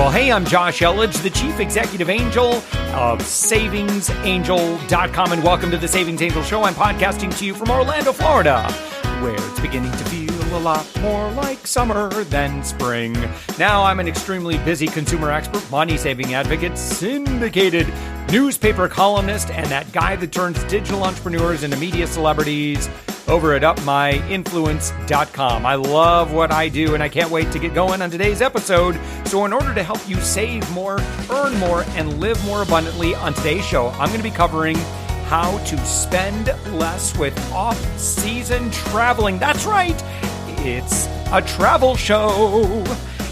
Well, hey, I'm Josh Elledge, the Chief Executive Angel of SavingsAngel.com, and welcome to the Savings Angel Show. I'm podcasting to you from Orlando, Florida, where it's beginning to feel a lot more like summer than spring. Now, I'm an extremely busy consumer expert, money-saving advocate, syndicated newspaper columnist, and that guy that turns digital entrepreneurs into media celebrities over at upmyinfluence.com. I love what I do, and I can't wait to get going on today's episode. So in order to help you save more, earn more, and live more abundantly on today's show, I'm going to be covering how to spend less with off-season traveling. That's right, it's a travel show.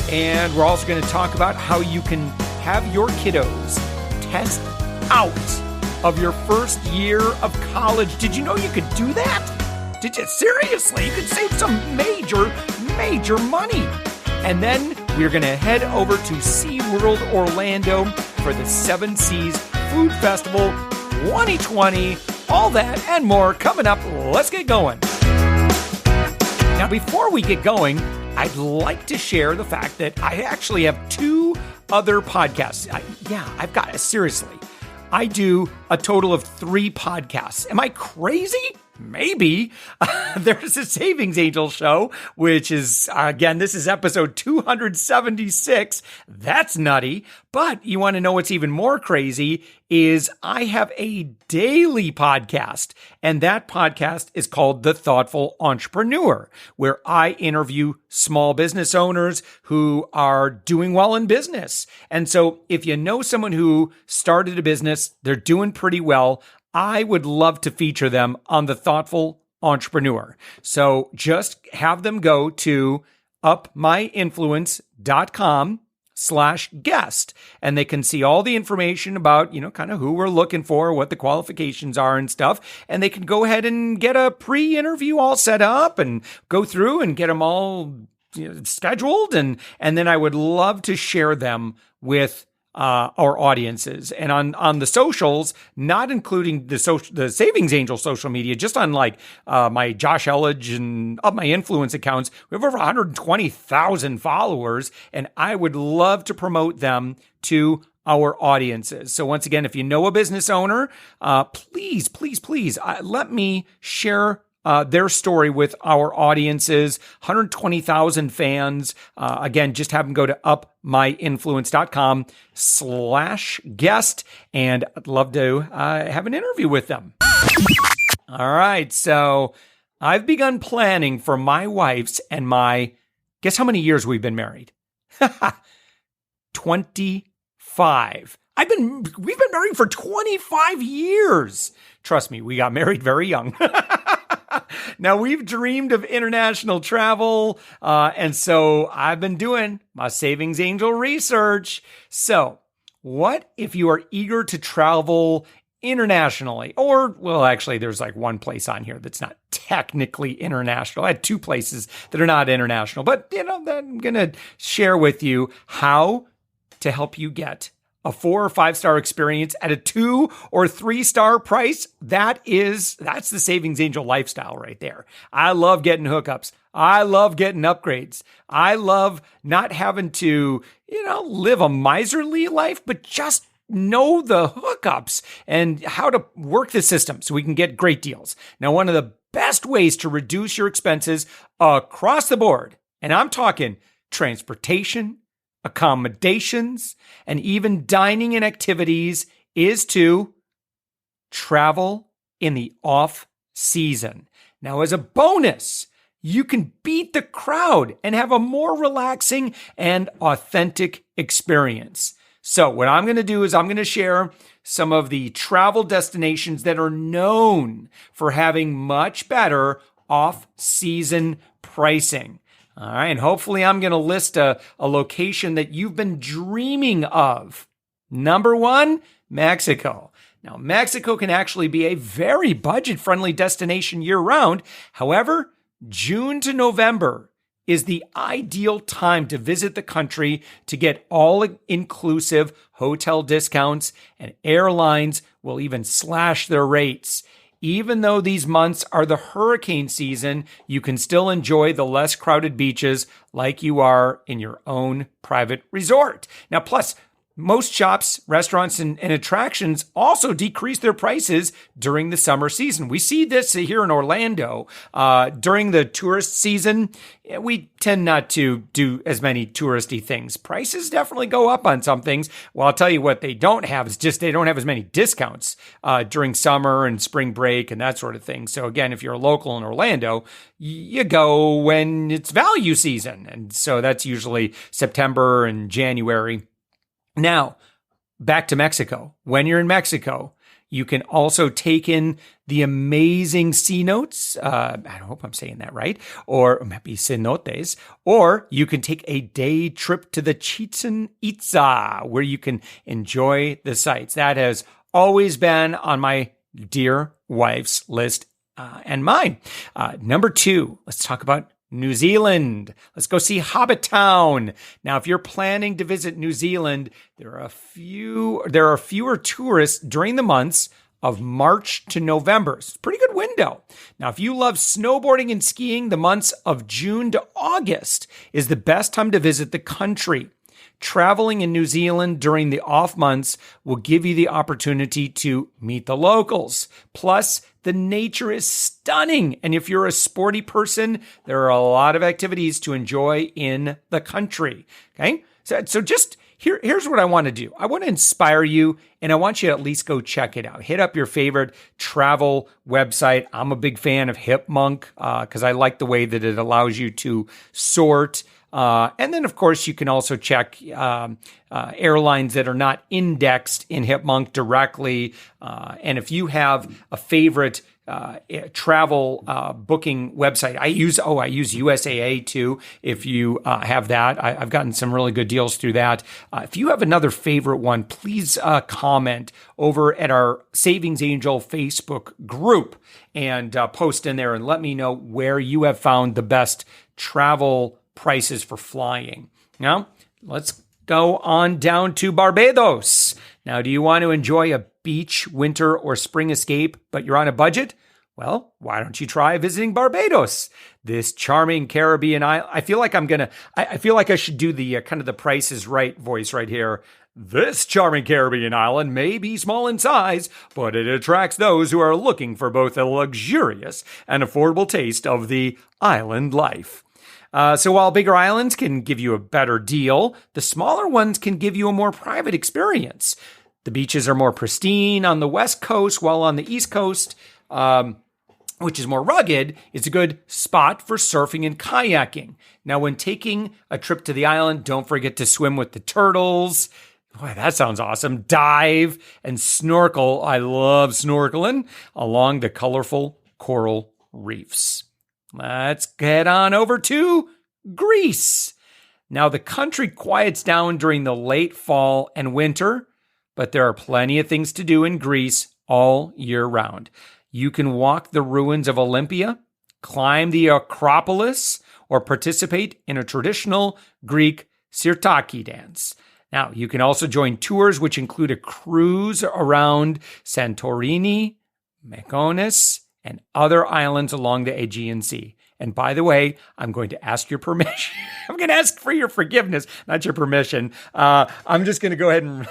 And we're also going to talk about how you can have your kiddos test out of your first year of college. Did you know you could do that? Did you? Seriously, you could save some major money. And then we're going to head over to SeaWorld Orlando for the Seven Seas Food Festival 2020. All that and more coming up. Let's get going. Now, before we get going, I'd like to share the fact that I actually have two other podcasts. Seriously, I do a total of 3 podcasts. Am I crazy? Maybe. There's a Savings Angel Show, which is, again, this is episode 276. That's nutty. But you want to know what's even more crazy is I have a daily podcast, and that podcast is called The Thoughtful Entrepreneur, where I interview small business owners who are doing well in business. And so if you know someone who started a business, they're doing pretty well, I would love to feature them on The Thoughtful Entrepreneur. So just have them go to upmyinfluence.com/guest, and they can see all the information about, kind of who we're looking for, what the qualifications are and stuff. And they can go ahead and get a pre-interview all set up and go through and get them all scheduled. And then I would love to share them with our audiences. And on the socials, not including the Savings Angel social media, just on my Josh Elledge and Up My Influence accounts, we have over 120,000 followers, and I would love to promote them to our audiences. So once again, if you know a business owner, please, let me share their story with our audiences, 120,000 fans. Again, just have them go to upmyinfluence.com/guest, and I'd love to have an interview with them. All right, so I've begun planning for my wife's and my, guess how many years we've been married? 25. We've been married for 25 years. Trust me, we got married very young. Now, we've dreamed of international travel, and so I've been doing my Savings Angel research. So, what if you are eager to travel internationally? Or, well, actually, there's one place on here that's not technically international. I had 2 places that are not international, but, I'm going to share with you how to help you get a 4 or 5-star experience at a 2 or 3-star price. That's the Savings Angel lifestyle right there. I love getting hookups. I love getting upgrades. I love not having to, live a miserly life, but just know the hookups and how to work the system so we can get great deals. Now, one of the best ways to reduce your expenses across the board, and I'm talking transportation, accommodations, and even dining and activities, is to travel in the off season. Now, as a bonus, you can beat the crowd and have a more relaxing and authentic experience. So what I'm going to do is I'm going to share some of the travel destinations that are known for having much better off-season pricing. All right, and hopefully I'm going to list a location that you've been dreaming of. Number 1, Mexico. Now, Mexico can actually be a very budget-friendly destination year-round. However, June to November is the ideal time to visit the country to get all-inclusive hotel discounts, and airlines will even slash their rates. even though these months are the hurricane season, you can still enjoy the less crowded beaches like you are in your own private resort. Now, plus, most shops, restaurants, and attractions also decrease their prices during the summer season. We see this here in Orlando. During the tourist season, we tend not to do as many touristy things. Prices definitely go up on some things. Well, I'll tell you what they don't have is just they don't have as many discounts during summer and spring break and that sort of thing. So again, if you're a local in Orlando, you go when it's value season. And so that's usually September and January. Now, back to Mexico. When you're in Mexico, you can also take in the amazing cenotes. I hope I'm saying that right. Or maybe cenotes. Or you can take a day trip to the Chichen Itza, where you can enjoy the sights. That has always been on my dear wife's list and mine. Number 2, let's talk about New Zealand. Let's go see Hobbit Town. Now, if you're planning to visit New Zealand, there are fewer tourists during the months of March to November. It's a pretty good window. Now, if you love snowboarding and skiing, the months of June to August is the best time to visit the country. Traveling in New Zealand during the off months will give you the opportunity to meet the locals. Plus, the nature is stunning. And if you're a sporty person, there are a lot of activities to enjoy in the country. Okay. So just here's what I want to do. I want to inspire you, and I want you to at least go check it out. Hit up your favorite travel website. I'm a big fan of Hipmunk because I like the way that it allows you to sort. And then, of course, you can also check airlines that are not indexed in Hipmunk directly. And if you have a favorite travel booking website, I use USAA too. If you have that, I've gotten some really good deals through that. If you have another favorite one, please comment over at our Savings Angel Facebook group and post in there and let me know where you have found the best travel prices for flying. Now, let's go on down to Barbados. Now, do you want to enjoy a beach, winter, or spring escape, but you're on a budget? Well, why don't you try visiting Barbados? This charming Caribbean island. I feel like I should do the kind of the Price is Right voice right here. This charming Caribbean island may be small in size, but it attracts those who are looking for both a luxurious and affordable taste of the island life. So while bigger islands can give you a better deal, the smaller ones can give you a more private experience. The beaches are more pristine on the west coast, while on the east coast, which is more rugged, it's a good spot for surfing and kayaking. Now, when taking a trip to the island, don't forget to swim with the turtles. Boy, that sounds awesome. Dive and snorkel. I love snorkeling along the colorful coral reefs. Let's head on over to Greece. Now, the country quiets down during the late fall and winter, but there are plenty of things to do in Greece all year round. You can walk the ruins of Olympia, climb the Acropolis, or participate in a traditional Greek sirtaki dance. Now, you can also join tours which include a cruise around Santorini, Mykonos, and other islands along the Aegean Sea. And by the way, I'm going to ask your permission. I'm going to ask for your forgiveness, not your permission. I'm just going to go ahead and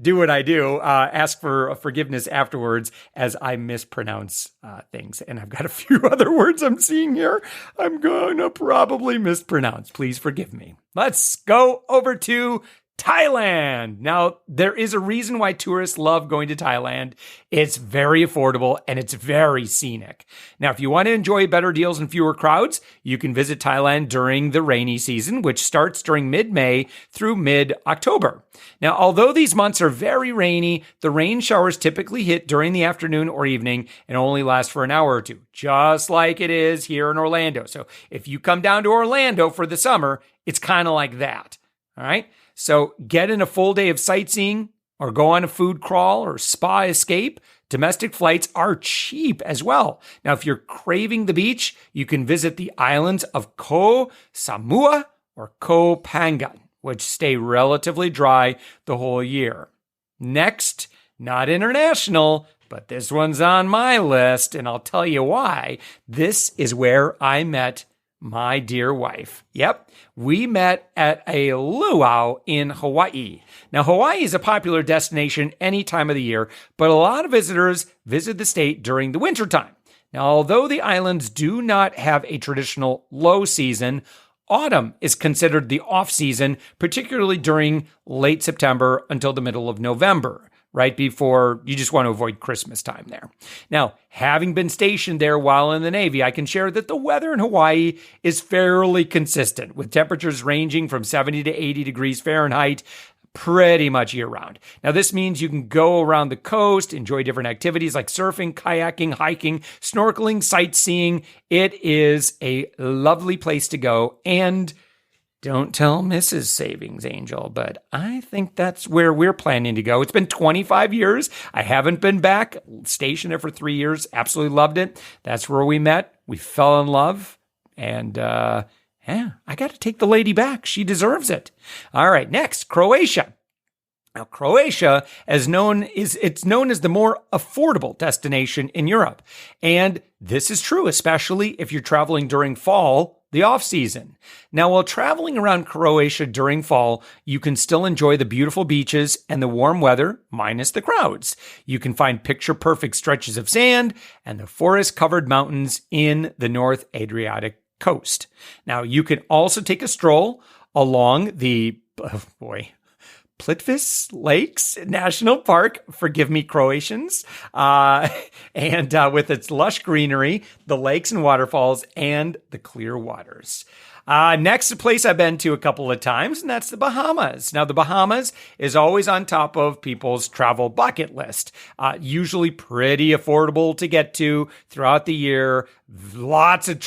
do what I do, ask for forgiveness afterwards as I mispronounce things. And I've got a few other words I'm seeing here I'm going to probably mispronounce. Please forgive me. Let's go over to Thailand. Now, there is a reason why tourists love going to Thailand. It's very affordable and it's very scenic. Now, if you want to enjoy better deals and fewer crowds, you can visit Thailand during the rainy season, which starts during mid-May through mid-October. Now, although these months are very rainy, the rain showers typically hit during the afternoon or evening and only last for an hour or two, just like it is here in Orlando. So if you come down to Orlando for the summer, it's kind of like that. All right. So get in a full day of sightseeing or go on a food crawl or spa escape. Domestic flights are cheap as well. Now, if you're craving the beach, you can visit the islands of Koh Samui or Koh Phangan, which stay relatively dry the whole year. Next, not international, but this one's on my list, and I'll tell you why. This is where I met my dear wife. Yep, we met at a luau in Hawaii. Now, Hawaii is a popular destination any time of the year, but a lot of visitors visit the state during the wintertime. Now, although the islands do not have a traditional low season, autumn is considered the off-season, particularly during late September until the middle of November, right before you just want to avoid Christmas time there. Now, having been stationed there while in the Navy, I can share that the weather in Hawaii is fairly consistent, with temperatures ranging from 70 to 80 degrees Fahrenheit pretty much year-round. Now, this means you can go around the coast, enjoy different activities like surfing, kayaking, hiking, snorkeling, sightseeing. It is a lovely place to go, and don't tell Mrs. Savings Angel, but I think that's where we're planning to go. It's been 25 years. I haven't been back. Stationed there for 3 years. Absolutely loved it. That's where we met. We fell in love, and I got to take the lady back. She deserves it. All right, next, Croatia. Now, Croatia it's known as the more affordable destination in Europe. And this is true, especially if you're traveling during fall, the off season. Now, while traveling around Croatia during fall, you can still enjoy the beautiful beaches and the warm weather, minus the crowds. You can find picture-perfect stretches of sand and the forest-covered mountains in the North Adriatic coast. Now, you can also take a stroll along the, Plitvice Lakes National Park, forgive me, Croatians, and with its lush greenery, the lakes and waterfalls, and the clear waters. Next, a place I've been to a couple of times, and that's the Bahamas. Now, the Bahamas is always on top of people's travel bucket list. Usually pretty affordable to get to throughout the year. Lots of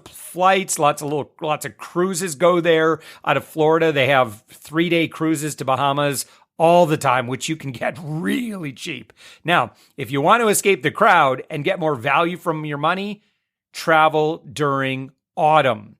flights, lots of cruises go there. Out of Florida, they have 3-day cruises to Bahamas all the time, which you can get really cheap. Now, if you want to escape the crowd and get more value from your money, travel during autumn.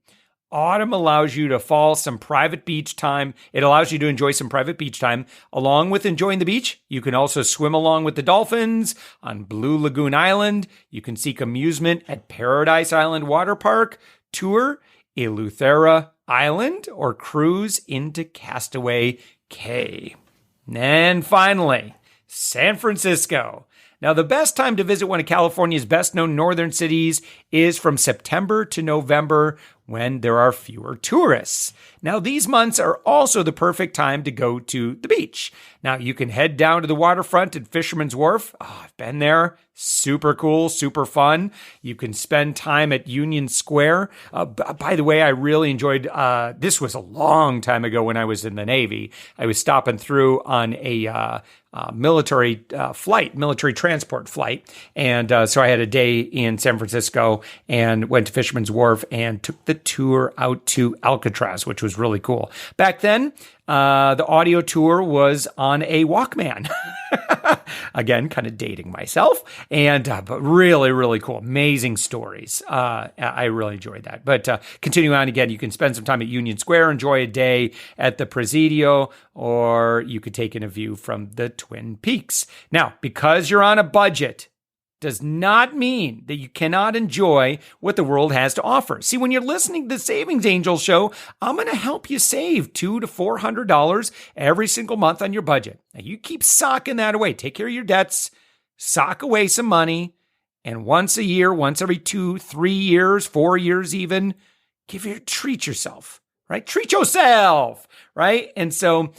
Autumn allows you to fall some private beach time. It allows you to enjoy some private beach time. Along with enjoying the beach, you can also swim along with the dolphins on Blue Lagoon Island. You can seek amusement at Paradise Island Water Park, tour Eleuthera Island, or cruise into Castaway Cay. And finally, San Francisco. Now, the best time to visit one of California's best-known northern cities is from September to November, when there are fewer tourists. Now, these months are also the perfect time to go to the beach. Now, you can head down to the waterfront at Fisherman's Wharf. Oh, I've been there. Super cool, super fun. You can spend time at Union Square. By the way, I really enjoyed, this was a long time ago when I was in the Navy. I was stopping through on a military transport flight. And so I had a day in San Francisco and went to Fisherman's Wharf and took the tour out to Alcatraz, which was really cool. Back then, the audio tour was on a Walkman. Again, kind of dating myself, and but really, really cool. Amazing stories. I really enjoyed that. But continuing on again, you can spend some time at Union Square, enjoy a day at the Presidio, or you could take in a view from the Twin Peaks. Now, because you're on a budget, does not mean that you cannot enjoy what the world has to offer. See, when you're listening to the Savings Angel Show, I'm going to help you save $200 to $400 every single month on your budget. Now, you keep socking that away. Take care of your debts, sock away some money, and once a year, once every 2, 3 years, 4 years even, treat yourself. Right? Treat yourself, right? And so,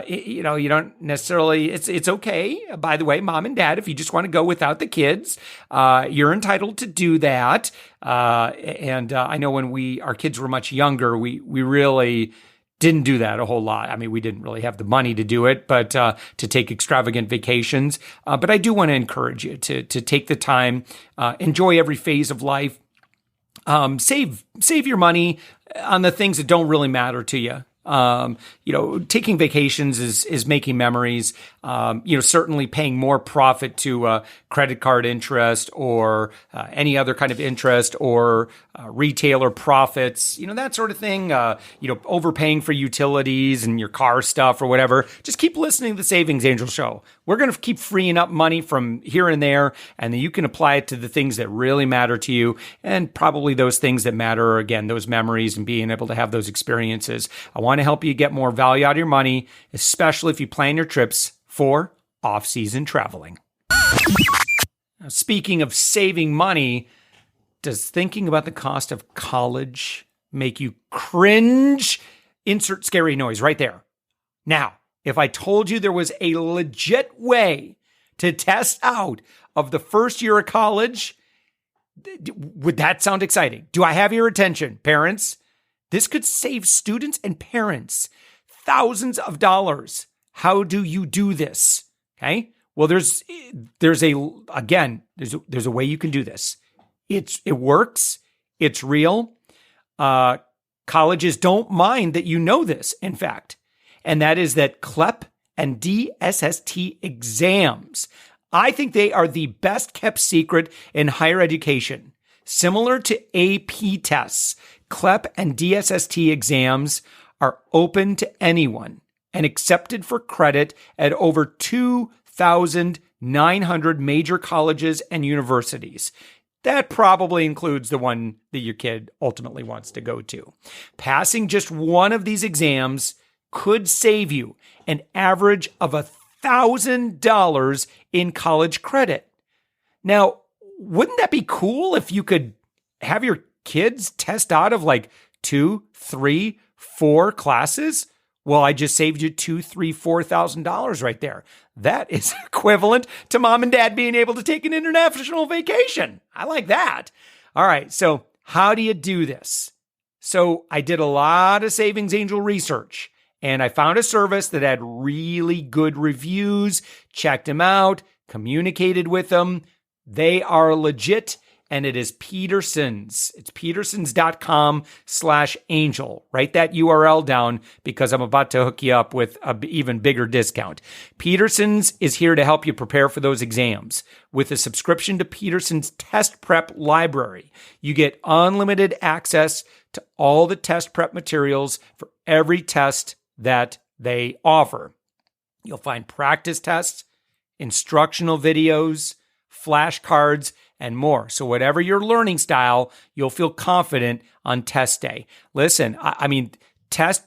you don't necessarily, it's okay. By the way, mom and dad, if you just want to go without the kids, you're entitled to do that. And I know when our kids were much younger, we really didn't do that a whole lot. I mean, we didn't really have the money to do it, but to take extravagant vacations. But I do want to encourage you to take the time, enjoy every phase of life. Save your money on the things that don't really matter to you. Taking vacations is making memories. Certainly paying more profit to credit card interest or any other kind of interest or retailer profits, that sort of thing. Overpaying for utilities and your car stuff or whatever. Just keep listening to the Savings Angel Show. We're going to keep freeing up money from here and there, and then you can apply it to the things that really matter to you. And probably those things that matter are, again, those memories and being able to have those experiences. I want to help you get more value out of your money, especially if you plan your trips for off-season traveling. Now, speaking of saving money, does thinking about the cost of college make you cringe? Insert scary noise right there. Now, if I told you there was a legit way to test out of the first year of college, would that sound exciting? Do I have your attention, parents? This could save students and parents thousands of dollars. How do you do this? Okay. Well, there's a way you can do this. It works. It's real. Colleges don't mind that you know this, in fact. And that is that CLEP and DSST exams, I think they are the best kept secret in higher education. Similar to AP tests, CLEP and DSST exams are open to anyone and accepted for credit at over 2,900 major colleges and universities. That probably includes the one that your kid ultimately wants to go to. Passing just one of these exams could save you an average of $1,000 in college credit. Now, wouldn't that be cool if you could have your kids test out of like 2, 3, 4 classes? Well, I just saved you $2,000, $3,000, $4,000 right there. That is equivalent to mom and dad being able to take an international vacation. I like that. All right. So how do you do this? So I did a lot of Savings Angel research, and I found a service that had really good reviews, checked them out, communicated with them. They are legit, and it is Peterson's. It's petersons.com/angel. Write that URL down because I'm about to hook you up with an even bigger discount. Peterson's is here to help you prepare for those exams. With a subscription to Peterson's Test Prep Library, you get unlimited access to all the test prep materials for every test that they offer. You'll find practice tests, instructional videos, flashcards, and more. So whatever your learning style, you'll feel confident on test day. Listen,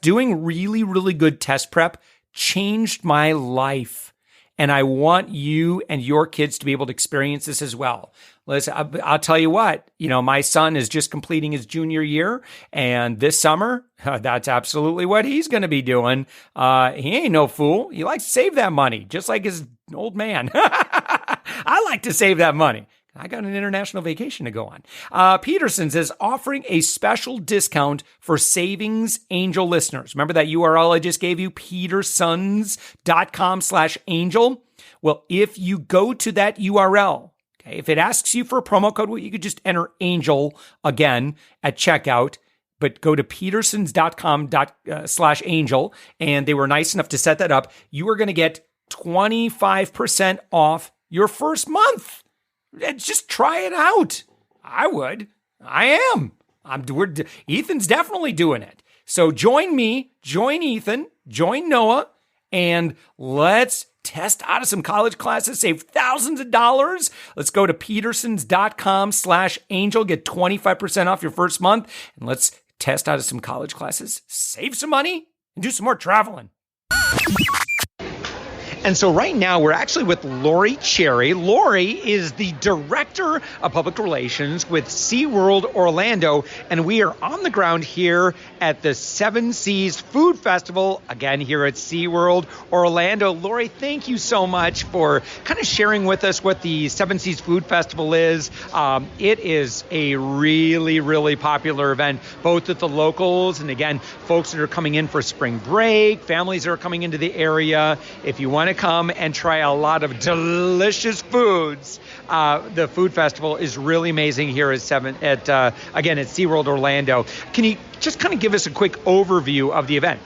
doing really, really good test prep changed my life. And I want you and your kids to be able to experience this as well. Listen, I'll tell you what, my son is just completing his junior year, and this summer, that's absolutely what he's going to be doing. He ain't no fool. He likes to save that money, just like his old man. I like to save that money. I got an international vacation to go on. Peterson's is offering a special discount for Savings Angel listeners. Remember that URL I just gave you, petersons.com/angel? Well, if you go to that URL, okay, if it asks you for a promo code, well, you could just enter angel again at checkout, but go to petersons.com/angel, and they were nice enough to set that up. You are going to get 25% off your first month. Just try it out. I would. I am. Ethan's definitely doing it. So join me, join Ethan, join Noah, and let's test out of some college classes, save thousands of dollars. Let's go to petersons.com/angel, get 25% off your first month, and let's test out of some college classes, save some money, and do some more traveling. And so right now we're actually with Lori Cherry. Lori is the Director of Public Relations with SeaWorld Orlando, and we are on the ground here at the Seven Seas Food Festival, again here at SeaWorld Orlando. Lori, thank you so much for kind of sharing with us what the Seven Seas Food Festival is. It is a really, really popular event, both with the locals and, again, folks that are coming in for spring break, families that are coming into the area. If you want to come and try a lot of delicious foods, the food festival is really amazing here at SeaWorld Orlando. Can you just kind of give us a quick overview of the event?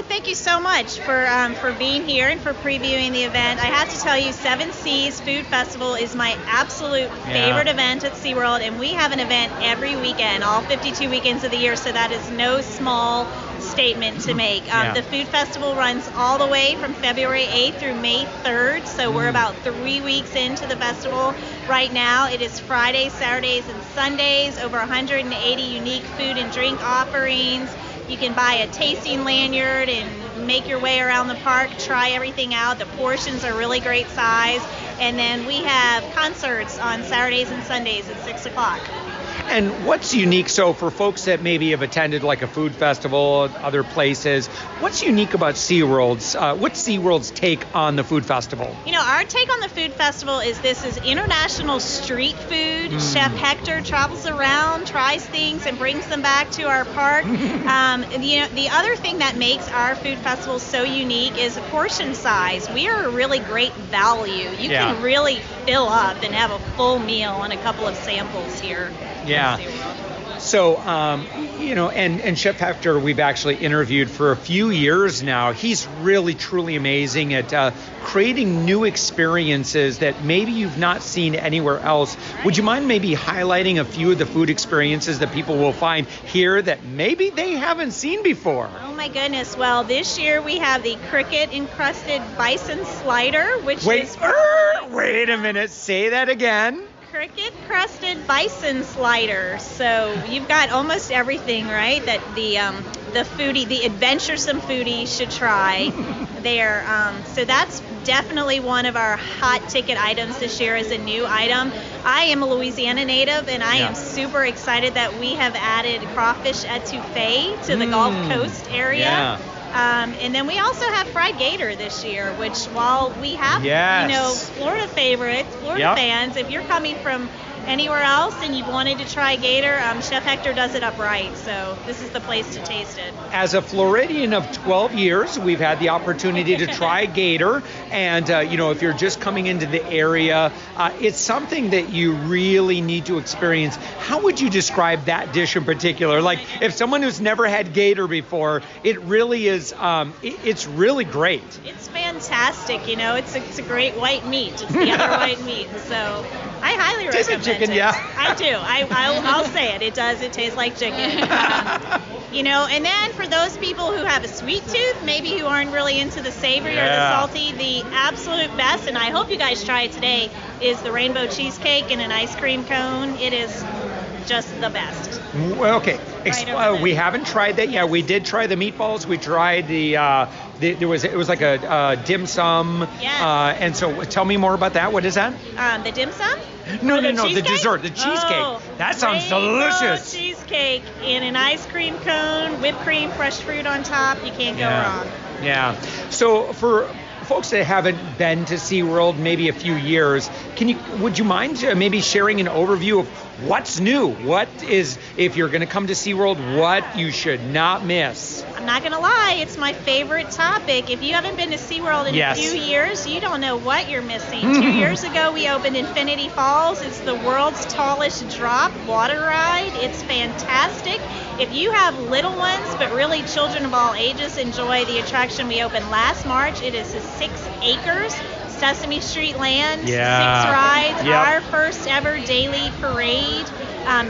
thank you so much for being here and for previewing the event. I have to tell you, Seven Seas Food Festival is my absolute favorite event at SeaWorld, and we have an event every weekend, all 52 weekends of the year, so that is no small statement to make. The food festival runs all the way from February 8th through May 3rd, so we're about 3 weeks into the festival right now. It is Fridays, Saturdays, and Sundays, over 180 unique food and drink offerings. You can buy a tasting lanyard and make your way around the park, try everything out. The portions are really great size. And then we have concerts on Saturdays and Sundays at 6 o'clock. And what's unique, so for folks that maybe have attended like a food festival, other places, what's unique about SeaWorld's? What's SeaWorld's take on the food festival? You know, our take on the food festival is this is international street food. Chef Hector travels around, tries things, and brings them back to our park. The other thing that makes our food festival so unique is the portion size. We are a really great value. You can really fill up and have a full meal on a couple of samples here. Yeah. So, and Chef Hector, we've actually interviewed for a few years now. He's really, truly amazing at creating new experiences that maybe you've not seen anywhere else. Right. Would you mind maybe highlighting a few of the food experiences that people will find here that maybe they haven't seen before? Oh my goodness. Well, this year we have the cricket encrusted bison slider, which is... Wait a minute. Say that again. Cricket crusted bison slider. So you've got almost everything, right? That the adventuresome foodie should try there. So that's definitely one of our hot ticket items this year as a new item. I am a Louisiana native, and I am super excited that we have added crawfish etouffee to the Gulf Coast area. Yeah. And then we also have fried gator this year, which while we have, Florida favorites, fans, if you're coming from anywhere else and you've wanted to try gator, Chef Hector does it up right. So this is the place to taste it. As a Floridian of 12 years, we've had the opportunity to try gator. And, if you're just coming into the area, it's something that you really need to experience. How would you describe that dish in particular? Like, if someone who's never had gator before, it really is, it's really great. It's fantastic. It's a great white meat. It's the other white meat. So I highly recommend it. Chicken, yeah. I do. I'll say it. It does. It tastes like chicken. And then for those people who have a sweet tooth, maybe who aren't really into the savory or the salty, the absolute best, and I hope you guys try it today, is the rainbow cheesecake in an ice cream cone. It is just the best. Well, okay. We haven't tried that yet. We did try the meatballs. We tried it was like a dim sum. Yes. And so tell me more about that. What is that? The dim sum? No, the dessert, the cheesecake. That sounds delicious. Cheesecake in an ice cream cone, whipped cream, fresh fruit on top. You can't go wrong. Yeah. So for folks that haven't been to SeaWorld maybe a few years, would you mind maybe sharing an overview of what's new? What is, if you're going to come to SeaWorld, what you should not miss? I'm not going to lie, it's my favorite topic. If you haven't been to SeaWorld in a few years, you don't know what you're missing. 2 years ago, we opened Infinity Falls. It's the world's tallest drop water ride. It's fantastic. If you have little ones, but really children of all ages enjoy the attraction we opened last March, it is 6 acres. Sesame Street land, 6 rides, our first ever daily parade,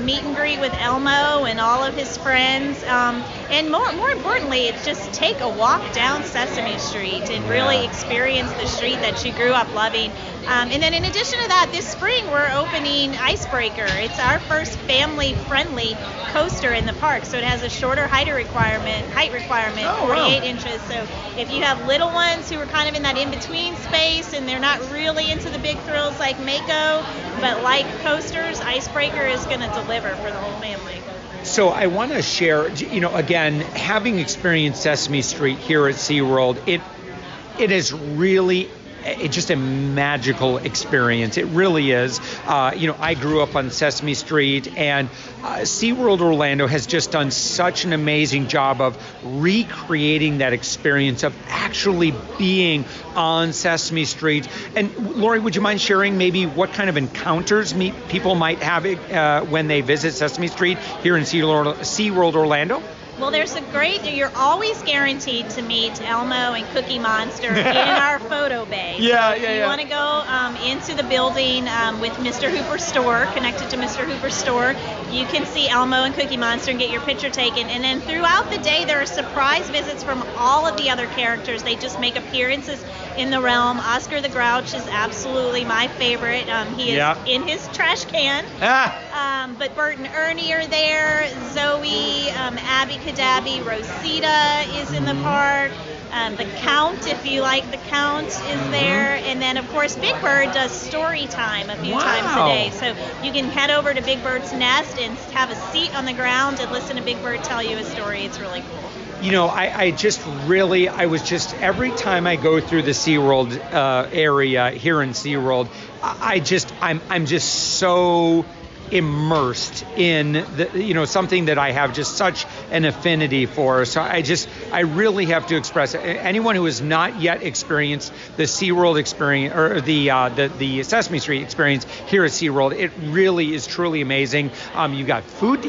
meet and greet with Elmo and all of his friends, and more importantly, it's just take a walk down Sesame Street and really experience the street that you grew up loving. And then in addition to that, this spring we're opening Icebreaker. It's our first family-friendly coaster in the park, so it has a shorter height requirement, 48 inches. So if you have little ones who are kind of in that in-between space and they're not really into the big thrills like Mako, but like coasters, Icebreaker is going to deliver for the whole family. So I want to share, again, having experienced Sesame Street here at SeaWorld, it is really just a magical experience. It really is. I grew up on Sesame Street, and SeaWorld Orlando has just done such an amazing job of recreating that experience of actually being on Sesame Street. And Lori, would you mind sharing maybe what kind of encounters people might have when they visit Sesame Street here in SeaWorld Orlando? Well, you're always guaranteed to meet Elmo and Cookie Monster in our photo bay. Yeah, so if you want to go into the building with Mr. Hooper's store, connected to Mr. Hooper's store, you can see Elmo and Cookie Monster and get your picture taken. And then throughout the day, there are surprise visits from all of the other characters. They just make appearances in the realm. Oscar the Grouch is absolutely my favorite. He is in his trash can. But Bert and Ernie are there. Zoe, Abby Cadabby, Rosita is in the park. The Count, if you like the Count, is there. And then, of course, Big Bird does story time a few times a day. So you can head over to Big Bird's nest and have a seat on the ground and listen to Big Bird tell you a story. It's really cool. You know, I was just, every time I go through the SeaWorld area here in SeaWorld, I'm just so immersed in something that I have just such an affinity for. So I really have to express, anyone who has not yet experienced the SeaWorld experience or the Sesame Street experience here at SeaWorld, it really is truly amazing. You've got food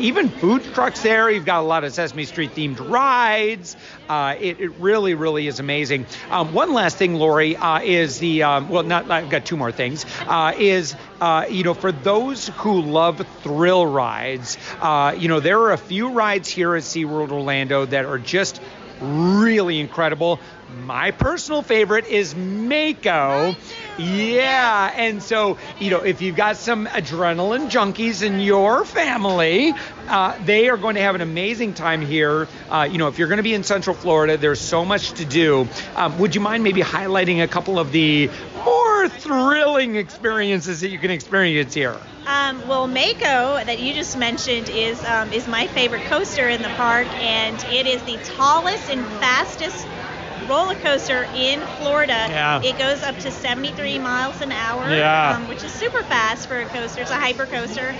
trucks there. You've got a lot of Sesame Street themed rides. It really, really is amazing. One last thing, Lori, is I've got two more things, for those who love thrill rides, there are a few rides here at SeaWorld Orlando that are just really incredible. My personal favorite is Mako. Yeah, and so, if you've got some adrenaline junkies in your family, they are going to have an amazing time here. If you're going to be in Central Florida, there's so much to do. Would you mind maybe highlighting a couple of the more thrilling experiences that you can experience here? Well, Mako, that you just mentioned, is my favorite coaster in the park, and it is the tallest and fastest roller coaster in Florida. Yeah. It goes up to 73 miles an hour, which is super fast for a coaster. It's a hyper coaster.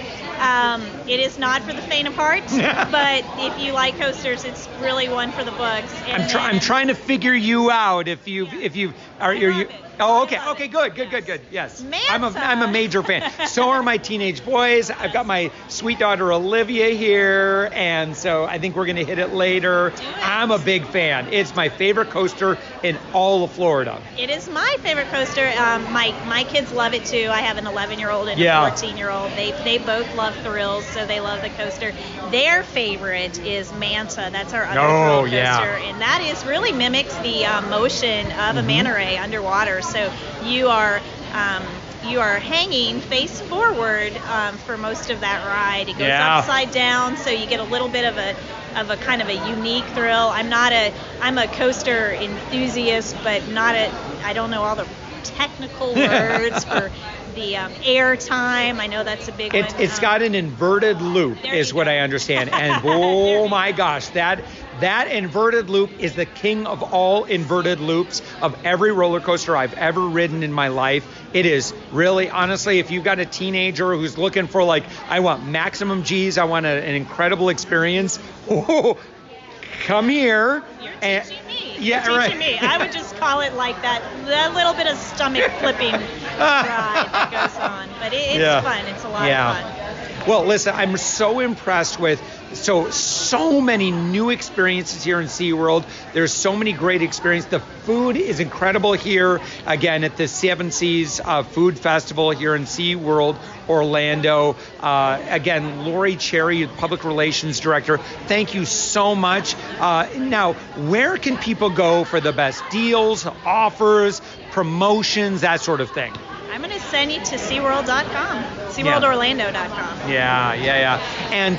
It is not for the faint of heart, but if you like coasters, it's really one for the books. I'm trying to figure you out. If you are you. Oh, okay, good. Yes, Manta. I'm a major fan. So are my teenage boys. I've got my sweet daughter Olivia here, and so I think we're going to hit it later. I'm a big fan. It's my favorite coaster in all of Florida. It is my favorite coaster. My kids love it too. I have an 11-year-old and a 14-year-old. They both love thrills, so they love the coaster. Their favorite is Manta. That's our other thrill coaster, and that really mimics the motion of a manta ray underwater. So you are hanging face forward for most of that ride. It goes upside down, so you get a little bit of a kind of a unique thrill. I'm a coaster enthusiast, but I don't know all the technical words for the air time. I know that's a big one. It's got an inverted loop, is what I understand. And oh my gosh, that inverted loop is the king of all inverted loops of every roller coaster I've ever ridden in my life. It is really, honestly, if you've got a teenager who's looking for I want maximum G's, I want an incredible experience, come here. You're teaching me. You're teaching me. I would just call it like that little bit of stomach flipping ride that goes on. But it's fun. It's a lot of fun. Well, listen, I'm so impressed with so many new experiences here in SeaWorld. There's so many great experiences. The food is incredible here, again, at the Seven Seas Food Festival here in SeaWorld Orlando. Again, Lori Cherry, Public Relations Director, thank you so much. Now, where can people go for the best deals, offers, promotions, that sort of thing? I'm going to send you to SeaWorld.com, SeaWorldOrlando.com. Yeah. And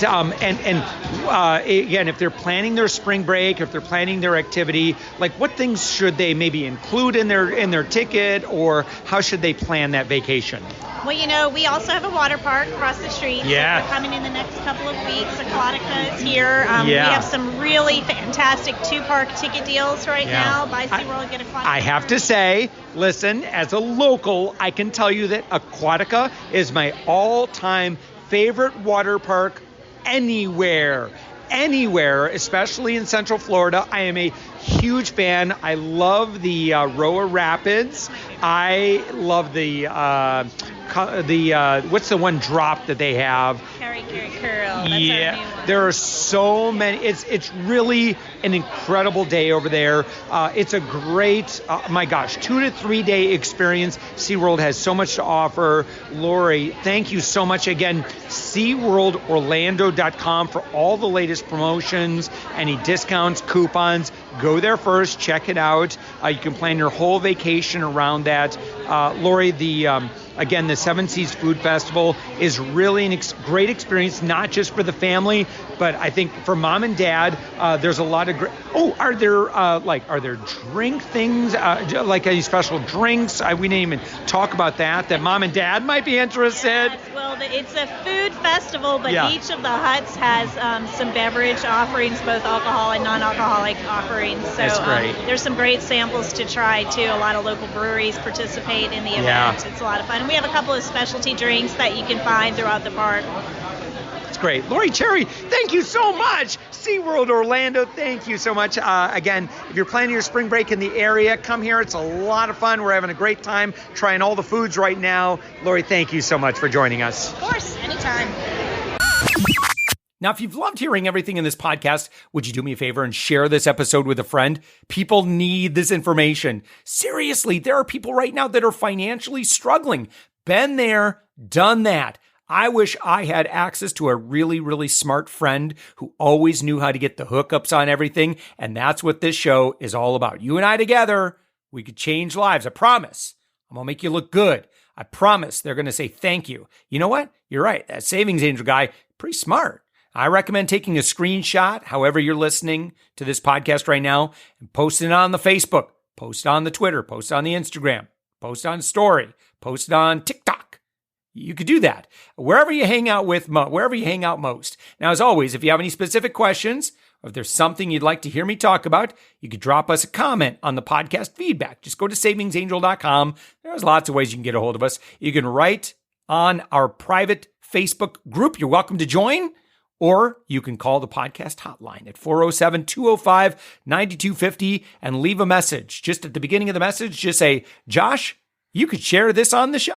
again, if they're planning their spring break, if they're planning their activity, what things should they maybe include in their ticket, or how should they plan that vacation? Well, we also have a water park across the street. Yeah. So we're coming in the next couple of weeks. Aquatica is here. We have some really fantastic 2-park ticket deals right now. Buy SeaWorld, get Aquatica. I have to say, listen, as a local, I can tell you that Aquatica is my all-time favorite water park anywhere, especially in Central Florida. I am a huge fan. I love the Roa Rapids. I love the what's the one drop that they have? Carry Curl. That's Yeah, our new one. there are so many. It's really an incredible day over there. It's a great, my gosh, 2 to 3 day experience. SeaWorld has so much to offer. Lori, thank you so much again. SeaWorldOrlando.com for all the latest promotions, any discounts, coupons. Go there first, check it out. You can plan your whole vacation around that. Lori, again, the Seven Seas Food Festival is really a great experience, not just for the family, but I think for mom and dad. There's a lot of great. Oh, are there drink things, like any special drinks? We didn't even talk about that mom and dad might be interested. Yes, well, it's a food festival, but Yeah. each of the huts has some beverage offerings, both alcohol and non-alcoholic offerings. So That's great. There's some great samples to try too. A lot of local breweries participate in the event. Yeah. It's a lot of fun. And we have a couple of specialty drinks that you can find throughout the park. That's great. Lori Cherry, thank you so much. SeaWorld Orlando, thank you so much. Again, if you're planning your spring break in the area, come here. It's a lot of fun. We're having a great time trying all the foods right now. Lori, thank you so much for joining us. Of course, anytime. Now, if you've loved hearing everything in this podcast, would you do me a favor and share this episode with a friend? People need this information. Seriously, there are people right now that are financially struggling. Been there, done that. I wish I had access to a really, really smart friend who always knew how to get the hookups on everything. And that's what this show is all about. You and I together, we could change lives. I promise. I'm going to make you look good. I promise they're going to say thank you. You know what? You're right. That savings angel guy, pretty smart. I recommend taking a screenshot, however you're listening to this podcast right now, and posting it on the Facebook, post it on the Twitter, post it on the Instagram, post it on Story, post it on TikTok. You could do that wherever you hang out wherever you hang out most. Now, as always, if you have any specific questions, or if there's something you'd like to hear me talk about, you could drop us a comment on the podcast feedback. Just go to savingsangel.com. There's lots of ways you can get a hold of us. You can write on our private Facebook group. You're welcome to join. Or you can call the podcast hotline at 407-205-9250 and leave a message. Just at the beginning of the message, just say, Josh, you could share this on the show.